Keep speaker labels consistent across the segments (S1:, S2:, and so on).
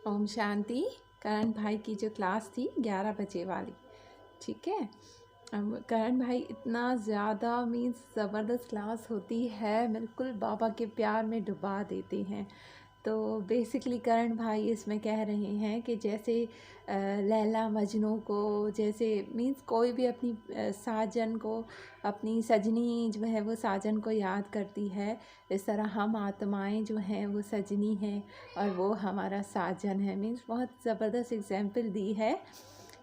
S1: ओम शांति। करण भाई की जो क्लास थी 11 बजे वाली, ठीक है। अब करण भाई इतना ज़्यादा मीन्स ज़बरदस्त क्लास होती है, बिल्कुल बाबा के प्यार में डुबा देते हैं। तो बेसिकली करण भाई इसमें कह रहे हैं कि जैसे लैला मजनू को, जैसे मीन्स कोई भी अपनी साजन को, अपनी सजनी जो है वो साजन को याद करती है, इस तरह हम आत्माएं जो हैं वो सजनी हैं और वो हमारा साजन है। मीन्स बहुत ज़बरदस्त एग्जाम्पल दी है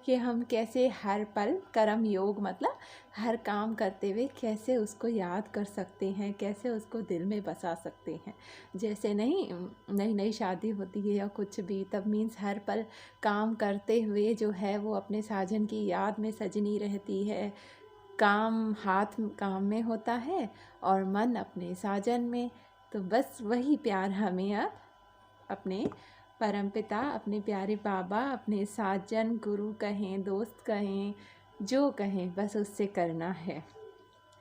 S1: कि हम कैसे हर पल कर्म योग मतलब हर काम करते हुए कैसे उसको याद कर सकते हैं, कैसे उसको दिल में बसा सकते हैं। जैसे नहीं, नई नई शादी होती है या कुछ भी, तब मीन्स हर पल काम करते हुए जो है वो अपने साजन की याद में सजनी रहती है। काम हाथ काम में होता है और मन अपने साजन में। तो बस वही प्यार हमें अब अपने परमपिता, अपने प्यारे बाबा, अपने साजन, गुरु कहें, दोस्त कहें, जो कहें, बस उससे करना है।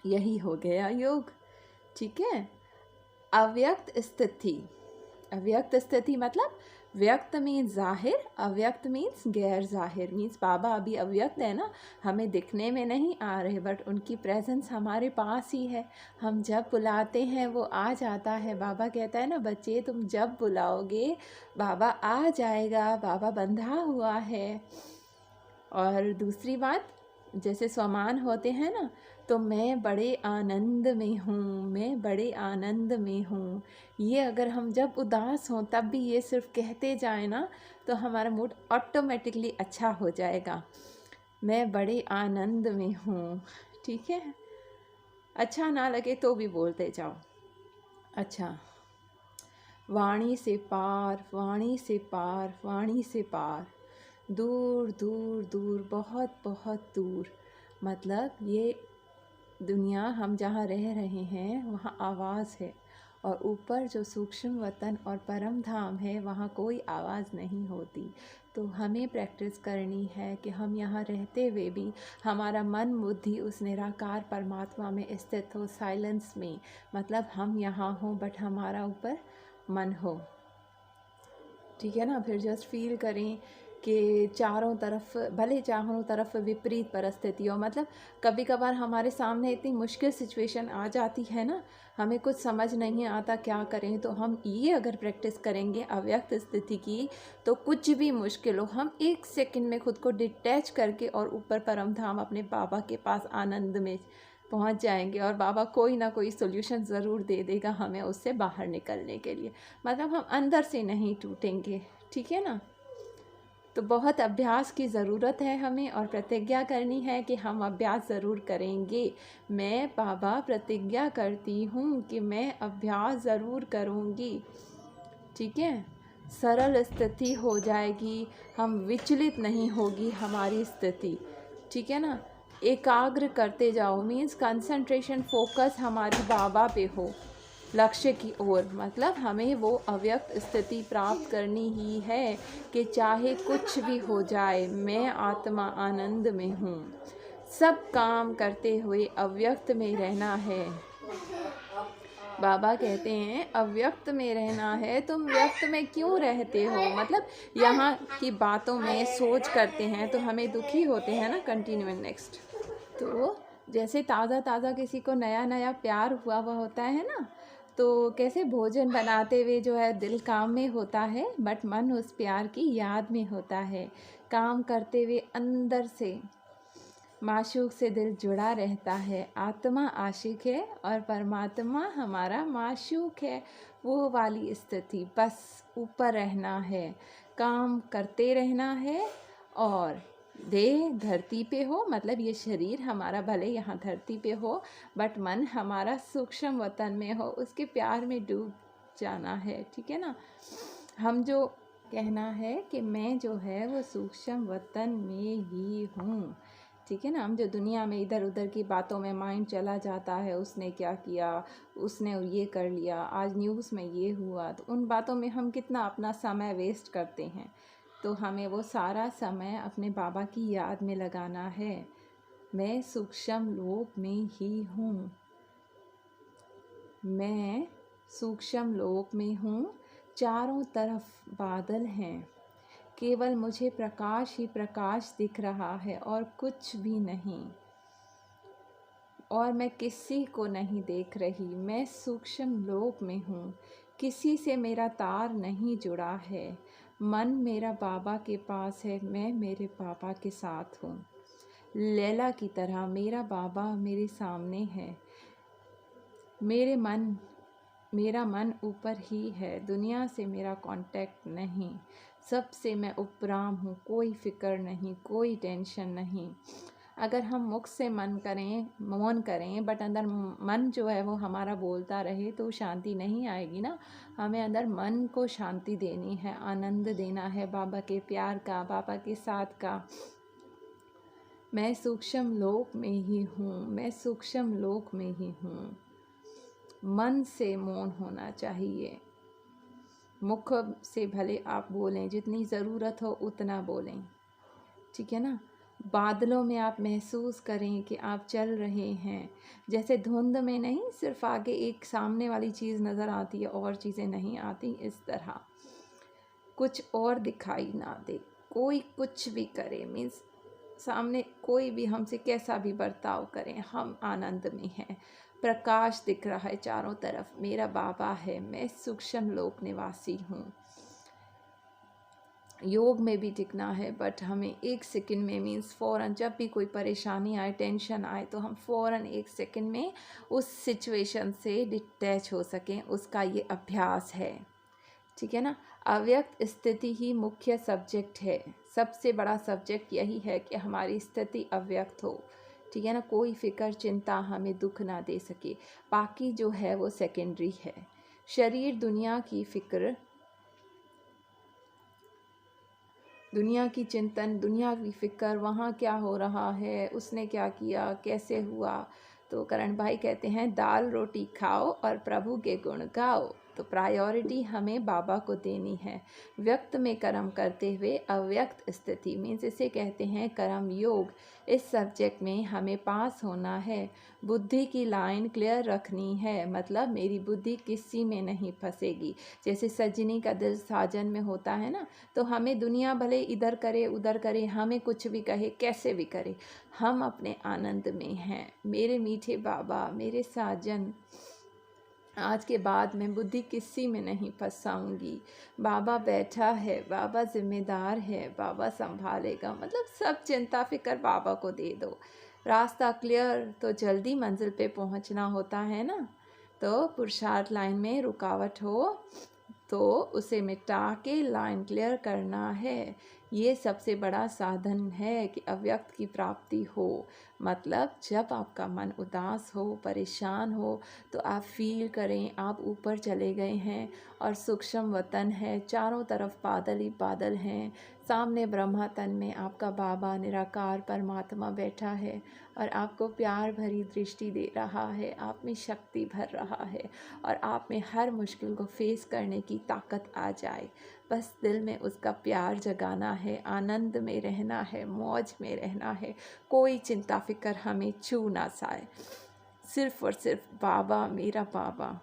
S1: यही हो गया योग, ठीक है। अव्यक्त स्थिति। अव्यक्त स्थिति मतलब व्यक्त मीन्स जाहिर, अव्यक्त मीन्स गैर जाहिर। मीन्स बाबा अभी अव्यक्त है ना, हमें दिखने में नहीं आ रहे, बट उनकी प्रेजेंस हमारे पास ही है। हम जब बुलाते हैं वो आ जाता है। बाबा कहता है ना, बच्चे तुम जब बुलाओगे बाबा आ जाएगा, बाबा बंधा हुआ है। और दूसरी बात, जैसे स्वमान होते हैं ना, तो मैं बड़े आनंद में हूँ, मैं बड़े आनंद में हूँ। ये अगर हम जब उदास हों तब भी ये सिर्फ कहते जाए ना, तो हमारा मूड ऑटोमेटिकली अच्छा हो जाएगा। मैं बड़े आनंद में हूँ, ठीक है। अच्छा ना लगे तो भी बोलते जाओ। अच्छा, वाणी से पार, वाणी से पार, वाणी से पार, दूर दूर दूर, बहुत बहुत दूर। मतलब ये दुनिया हम जहाँ रह रहे हैं वहाँ आवाज़ है, और ऊपर जो सूक्ष्म वतन और परम धाम है वहाँ कोई आवाज़ नहीं होती। तो हमें प्रैक्टिस करनी है कि हम यहाँ रहते हुए भी हमारा मन बुद्धि उस निराकार परमात्मा में स्थित हो, साइलेंस में। मतलब हम यहाँ हों बट हमारा ऊपर मन हो, ठीक है ना। फिर जस्ट फील करें कि चारों तरफ, भले चारों तरफ विपरीत परिस्थिति हो, मतलब कभी कभार हमारे सामने इतनी मुश्किल सिचुएशन आ जाती है ना, हमें कुछ समझ नहीं आता क्या करें, तो हम ये अगर प्रैक्टिस करेंगे अव्यक्त स्थिति की, तो कुछ भी मुश्किल हो, हम 1 सेकंड में खुद को डिटैच करके और ऊपर परम धाम अपने बाबा के पास आनंद में पहुंच जाएंगे, और बाबा कोई ना कोई सोल्यूशन ज़रूर दे देगा हमें उससे बाहर निकलने के लिए। मतलब हम अंदर से नहीं टूटेंगे, ठीक है ना। तो बहुत अभ्यास की ज़रूरत है हमें, और प्रतिज्ञा करनी है कि हम अभ्यास ज़रूर करेंगे। मैं बाबा प्रतिज्ञा करती हूँ कि मैं अभ्यास ज़रूर करूँगी, ठीक है। सरल स्थिति हो जाएगी, हम विचलित नहीं होगी हमारी स्थिति, ठीक है ना। एकाग्र करते जाओ, मीन्स कंसंट्रेशन, फोकस हमारी बाबा पे हो, लक्ष्य की ओर। मतलब हमें वो अव्यक्त स्थिति प्राप्त करनी ही है कि चाहे कुछ भी हो जाए, मैं आत्मा आनंद में हूँ। सब काम करते हुए अव्यक्त में रहना है। बाबा कहते हैं अव्यक्त में रहना है, तुम व्यक्त में क्यों रहते हो। मतलब यहाँ की बातों में सोच करते हैं तो हमें दुखी होते हैं ना। Continue next. तो जैसे ताज़ा ताज़ा किसी को नया नया प्यार हुआ हुआ होता है ना, तो कैसे भोजन बनाते हुए जो है दिल काम में होता है, बट मन उस प्यार की याद में होता है। काम करते हुए अंदर से माशूक से दिल जुड़ा रहता है। आत्मा आशिक है और परमात्मा हमारा माशूक है। वो वाली स्थिति, बस ऊपर रहना है, काम करते रहना है, और देह धरती पे हो, मतलब ये शरीर हमारा भले यहाँ धरती पे हो, बट मन हमारा सूक्ष्म वतन में हो, उसके प्यार में डूब जाना है, ठीक है ना। हम जो कहना है कि मैं जो है वो सूक्ष्म वतन में ही हूँ, ठीक है ना। हम जो दुनिया में इधर उधर की बातों में माइंड चला जाता है, उसने क्या किया, उसने ये कर लिया, आज न्यूज़ में ये हुआ, तो उन बातों में हम कितना अपना समय वेस्ट करते हैं। तो हमें वो सारा समय अपने बाबा की याद में लगाना है। मैं सूक्ष्म लोक में ही हूँ, मैं सूक्ष्म लोक में हूँ। चारों तरफ बादल हैं, केवल मुझे प्रकाश ही प्रकाश दिख रहा है और कुछ भी नहीं। और मैं किसी को नहीं देख रही, मैं सूक्ष्म लोक में हूँ, किसी से मेरा तार नहीं जुड़ा है। मन मेरा बाबा के पास है, मैं मेरे बाबा के साथ हूँ। लैला की तरह मेरा बाबा मेरे सामने है। मेरा मन ऊपर ही है, दुनिया से मेरा कांटेक्ट नहीं। सबसे मैं उपराम हूँ, कोई फिक्र नहीं, कोई टेंशन नहीं। अगर हम मुख से मौन करें बट अंदर मन जो है वो हमारा बोलता रहे तो शांति नहीं आएगी ना। हमें अंदर मन को शांति देनी है, आनंद देना है बाबा के प्यार का, बाबा के साथ का। मैं सूक्ष्म लोक में ही हूँ, मैं सूक्ष्म लोक में ही हूँ। मन से मौन होना चाहिए। मुख से भले आप बोलें, जितनी ज़रूरत हो उतना बोलें, ठीक है ना। बादलों में आप महसूस करें कि आप चल रहे हैं, जैसे धुंध में नहीं, सिर्फ आगे एक सामने वाली चीज़ नज़र आती है और चीज़ें नहीं आती। इस तरह कुछ और दिखाई ना दे, कोई कुछ भी करे, मीन्स सामने कोई भी हमसे कैसा भी बर्ताव करें, हम आनंद में हैं। प्रकाश दिख रहा है चारों तरफ, मेरा बाबा है, मैं सूक्ष्म लोक निवासी हूँ। योग में भी टिकना है, बट हमें एक सेकंड में, मीन्स फ़ौरन जब भी कोई परेशानी आए, टेंशन आए, तो हम फ़ौरन एक सेकंड में उस सिचुएशन से डिटैच हो सकें, उसका ये अभ्यास है, ठीक है ना। अव्यक्त स्थिति ही मुख्य सब्जेक्ट है, सबसे बड़ा सब्जेक्ट यही है कि हमारी स्थिति अव्यक्त हो, ठीक है ना। कोई फिक्र चिंता हमें दुख ना दे सके, बाकी जो है वो सेकेंडरी है। शरीर, दुनिया की फिक्र, दुनिया की चिंतन, दुनिया की फिक्र, वहाँ क्या हो रहा है, उसने क्या किया, कैसे हुआ। तो करण भाई कहते हैं दाल रोटी खाओ और प्रभु के गुण गाओ। तो प्रायोरिटी हमें बाबा को देनी है। व्यक्त में कर्म करते हुए अव्यक्त स्थिति, मीन्स इसे कहते हैं कर्म योग। इस सब्जेक्ट में हमें पास होना है। बुद्धि की लाइन क्लियर रखनी है, मतलब मेरी बुद्धि किसी में नहीं फंसेगी। जैसे सजनी का दिल साजन में होता है ना, तो हमें दुनिया भले इधर करे उधर करे, हमें कुछ भी कहे, कैसे भी करे, हम अपने आनंद में हैं। मेरे मीठे बाबा, मेरे साजन, आज के बाद मैं बुद्धि किसी में नहीं फंसाऊंगी। बाबा बैठा है, बाबा जिम्मेदार है, बाबा संभालेगा, मतलब सब चिंता फिक्र बाबा को दे दो। रास्ता क्लियर, तो जल्दी मंजिल पे पहुंचना होता है ना। तो पुरुषार्थ लाइन में रुकावट हो तो उसे मिटा के लाइन क्लियर करना है। ये सबसे बड़ा साधन है कि अव्यक्त की प्राप्ति हो। मतलब जब आपका मन उदास हो, परेशान हो, तो आप फील करें आप ऊपर चले गए हैं और सूक्ष्म वतन है, चारों तरफ बादल ही बादल हैं, सामने ब्रह्मा तन में आपका बाबा निराकार परमात्मा बैठा है और आपको प्यार भरी दृष्टि दे रहा है, आप में शक्ति भर रहा है और आप में हर मुश्किल को फेस करने की ताकत आ जाए। बस दिल में उसका प्यार जगाना है, आनंद में रहना है, मौज में रहना है, कोई चिंता फिक्र हमें छू ना साए। सिर्फ और सिर्फ बाबा, मेरा बाबा।